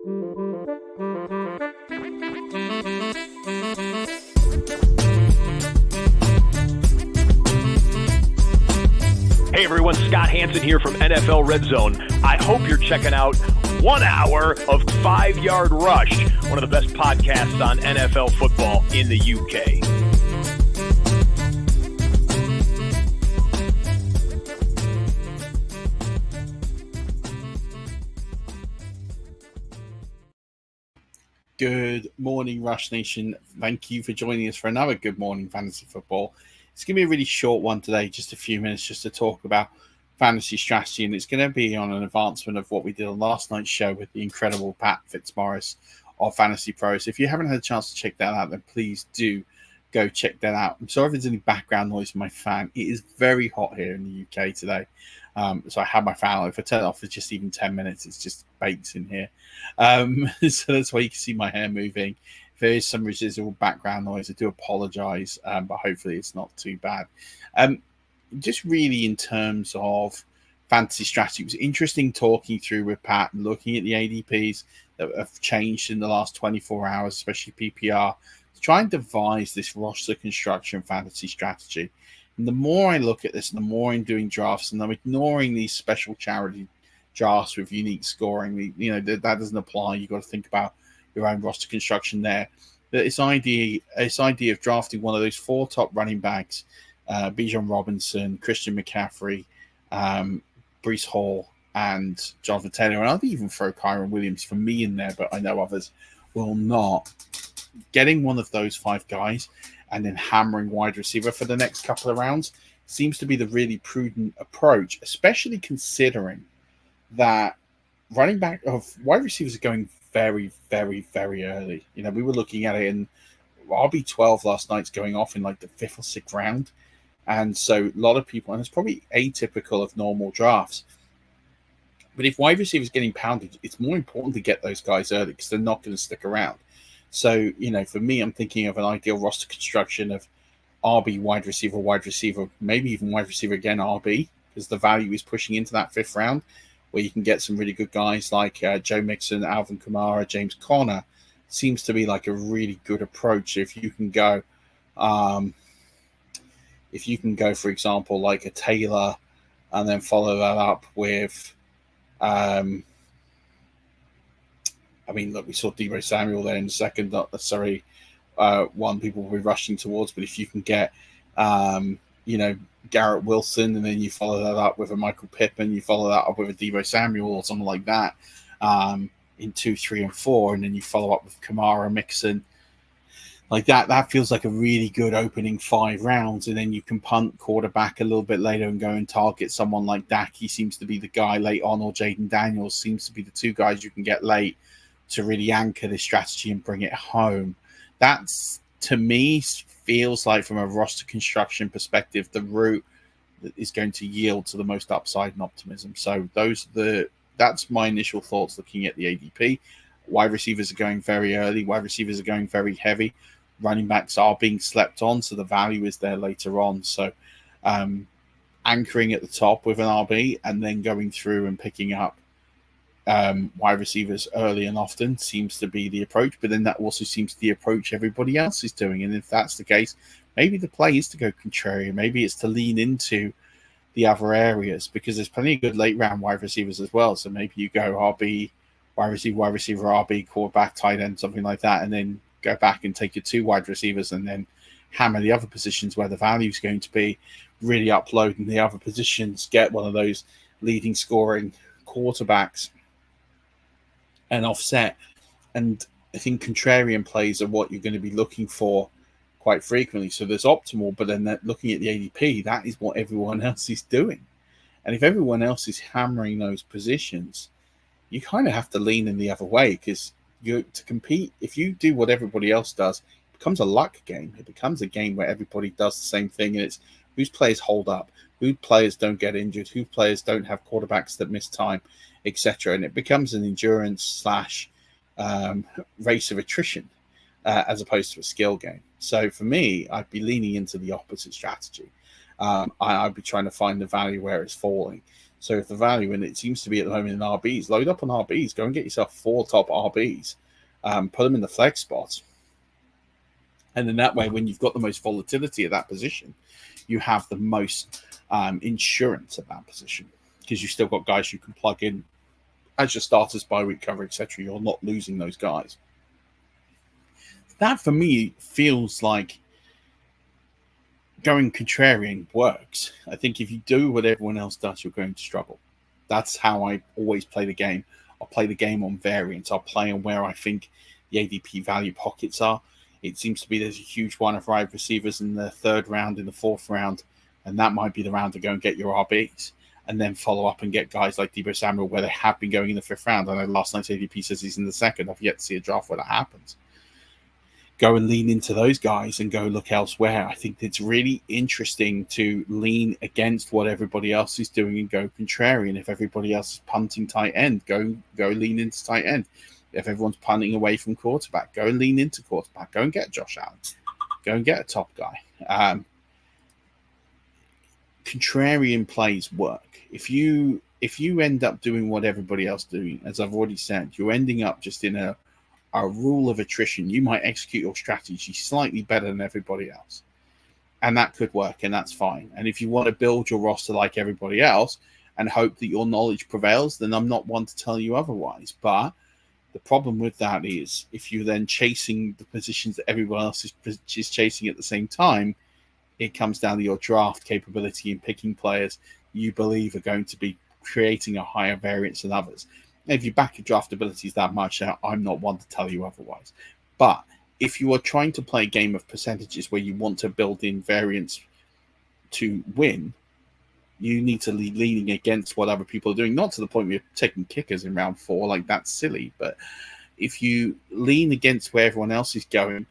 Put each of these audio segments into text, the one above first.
Hey everyone, Scott Hansen here from NFL Red Zone. I hope you're checking out 1 hour of 5 Yard Rush, one of the best podcasts on NFL football in the UK. Good morning, Rush Nation. Thank you for joining us for another Good Morning Fantasy Football. It's going to be a really short one today, just a few minutes just to talk about fantasy strategy, and it's going to be on an advancement of what we did on last night's show with the incredible Pat Fitzmaurice of Fantasy Pros. If you haven't had a chance to check that out, then please do go check that out. I'm sorry if there's any background noise from my fan. It is very hot here in the UK today. So I have my fan on. If I turn it off for just even 10 minutes, it's just bakes in here. So that's why you can see my hair moving. If there is some residual background noise, I do apologize, but hopefully it's not too bad. Just really in terms of fantasy strategy, it was interesting talking through with Pat and looking at the ADPs that have changed in the last 24 hours, especially PPR, to try and devise this roster construction fantasy strategy. And the more I look at this, and the more I'm doing drafts, and I'm ignoring these special charity drafts with unique scoring, that doesn't apply. You've got to think about your own roster construction there. But this idea of drafting one of those 4 top running backs, Bijan Robinson, Christian McCaffrey, Breece Hall, and Jonathan Taylor, and I'd even throw Kyron Williams for me in there, but I know others will not. Getting one of those 5 guys and then hammering wide receiver for the next couple of rounds seems to be the really prudent approach, especially considering that running back of wide receivers are going very, very, very early. We were looking at it in RB12 last night's going off in like the 5th or 6th round. And so a lot of people, and it's probably atypical of normal drafts. But if wide receivers are getting pounded, it's more important to get those guys early because they're not going to stick around. So, for me, I'm thinking of an ideal roster construction of RB, wide receiver, maybe even wide receiver again, RB, because the value is pushing into that 5th round where you can get some really good guys like Joe Mixon, Alvin Kamara, James Conner. Seems to be like a really good approach. If you can go, for example, like a Taylor and then follow that up with, look, we saw Deebo Samuel there in the second, not necessarily one people will be rushing towards, but if you can get, Garrett Wilson, and then you follow that up with a Michael Pittman, you follow that up with a Deebo Samuel or something like that in 2, 3, and 4, and then you follow up with Kamara, Mixon, like that feels like a really good opening 5 rounds, and then you can punt quarterback a little bit later and go and target someone like Dak. He seems to be the guy late on, or Jaden Daniels seems to be the 2 guys you can get late to really anchor this strategy and bring it home. That's, to me, feels like from a roster construction perspective, the route that is going to yield to the most upside and optimism. So that's my initial thoughts looking at the ADP. Wide receivers are going very early. Wide receivers are going very heavy. Running backs are being slept on, so the value is there later on. So anchoring at the top with an RB and then going through and picking up wide receivers early and often seems to be the approach, but then that also seems to be the approach everybody else is doing. And if that's the case, maybe the play is to go contrarian. Maybe it's to lean into the other areas because there's plenty of good late round wide receivers as well. So maybe you go RB, wide receiver, RB, quarterback, tight end, something like that, and then go back and take your 2 wide receivers and then hammer the other positions where the value is going to be, really upload in the other positions, get one of those leading scoring quarterbacks and offset. And I think contrarian plays are what you're going to be looking for quite frequently. So there's optimal, but then looking at the ADP, that is what everyone else is doing. And if everyone else is hammering those positions, you kind of have to lean in the other way because to compete, if you do what everybody else does, it becomes a luck game. It becomes a game where everybody does the same thing, and it's whose players hold up, whose players don't get injured, whose players don't have quarterbacks that miss time, etc. And it becomes an endurance / race of attrition as opposed to a skill game. So for me, I'd be leaning into the opposite strategy. I'd be trying to find the value where it's falling. So if the value, and it seems to be at the moment in RBs, load up on RBs. Go and get yourself 4 top RBs. Put them in the flex spots. And then that way, when you've got the most volatility at that position, you have the most insurance at that position, because you've still got guys you can plug in as your starters, bye-week cover, etc. You're not losing those guys. That, for me, feels like going contrarian works. I think if you do what everyone else does, you're going to struggle. That's how I always play the game. I'll play the game on variance. I'll play on where I think the ADP value pockets are. It seems to be there's a huge one of wide receivers in the 3rd round, in the 4th round, and that might be the round to go and get your RBs, and then follow up and get guys like Deebo Samuel where they have been going in the 5th round. I know last night's ADP says he's in the 2nd. I've yet to see a draft where that happens. Go and lean into those guys and go look elsewhere. I think it's really interesting to lean against what everybody else is doing and go contrarian. If everybody else is punting tight end, go lean into tight end. If everyone's punting away from quarterback, go and lean into quarterback. Go and get Josh Allen. Go and get a top guy. Contrarian plays work. If you end up doing what everybody else is doing, as I've already said, you're ending up just in a rule of attrition. You might execute your strategy slightly better than everybody else, and that could work, and that's fine. And if you want to build your roster like everybody else and hope that your knowledge prevails, then I'm not one to tell you otherwise. But the problem with that is if you're then chasing the positions that everyone else is chasing at the same time, it comes down to your draft capability in picking players you believe are going to be creating a higher variance than others. If you back your draft abilities that much, I'm not one to tell you otherwise. But if you are trying to play a game of percentages where you want to build in variance to win, you need to be leaning against what other people are doing, not to the point where you're taking kickers in round 4, like that's silly. But if you lean against where everyone else is going,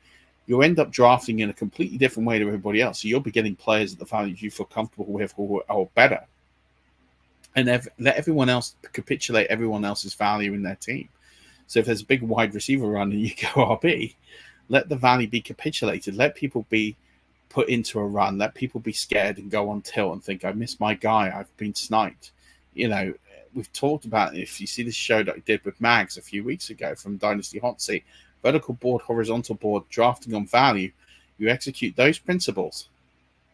you'll end up drafting in a completely different way to everybody else. So you'll be getting players at the values you feel comfortable with or better. And let everyone else capitulate everyone else's value in their team. So if there's a big wide receiver run and you go RB, let the value be capitulated. Let people be put into a run. Let people be scared and go on tilt and think, I missed my guy. I've been sniped. You know, we've talked about, if you see the show that I did with Mags a few weeks ago from Dynasty Hot Seat, vertical board, horizontal board, drafting on value, you execute those principles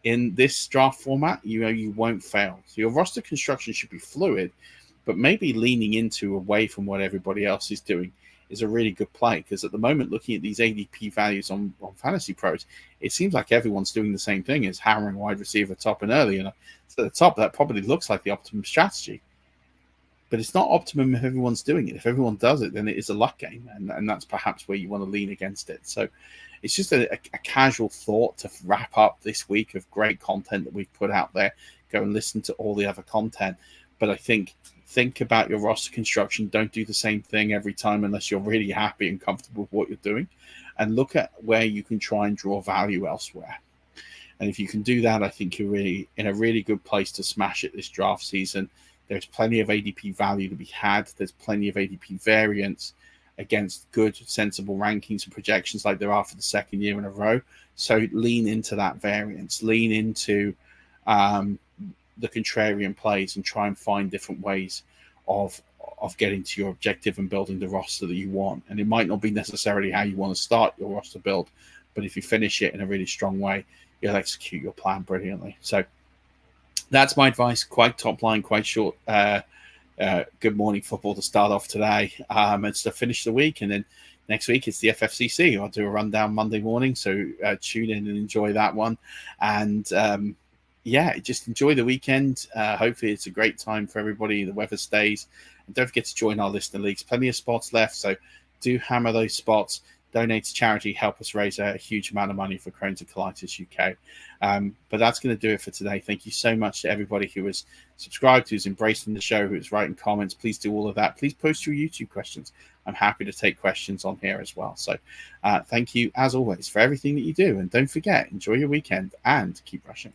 in this draft format, you won't fail. So your roster construction should be fluid, but maybe leaning into away from what everybody else is doing is a really good play, because at the moment, looking at these ADP values on Fantasy Pros, it seems like everyone's doing the same thing as hammering wide receiver top and early. And so at the top, that probably looks like the optimum strategy. But it's not optimum if everyone's doing it. If everyone does it, then it is a luck game, and that's perhaps where you want to lean against it. So it's just a casual thought to wrap up this week of great content that we've put out there. Go and listen to all the other content. But I think about your roster construction. Don't do the same thing every time unless you're really happy and comfortable with what you're doing. And look at where you can try and draw value elsewhere. And if you can do that, I think you're really in a really good place to smash it this draft season. There's plenty of ADP value to be had. There's plenty of ADP variance against good, sensible rankings and projections like there are for the 2nd year in a row. So lean into that variance. Lean into the contrarian plays and try and find different ways of getting to your objective and building the roster that you want. And it might not be necessarily how you want to start your roster build, but if you finish it in a really strong way, you'll execute your plan brilliantly. So that's my advice. Quite top line, quite short. Good morning football to start off today. It's to finish the week, and then next week it's the FFCC. I'll do a rundown Monday morning, so tune in and enjoy that one. And just enjoy the weekend. Hopefully it's a great time for everybody. The weather stays, and don't forget to join our listener leagues. Plenty of spots left, so do hammer those spots. Donate to charity, help us raise a huge amount of money for Crohn's and Colitis UK. But that's going to do it for today. Thank you so much to everybody who has subscribed, who's embracing the show, who's writing comments. Please do all of that. Please post your YouTube questions. I'm happy to take questions on here as well. So thank you, as always, for everything that you do. And don't forget, enjoy your weekend and keep rushing.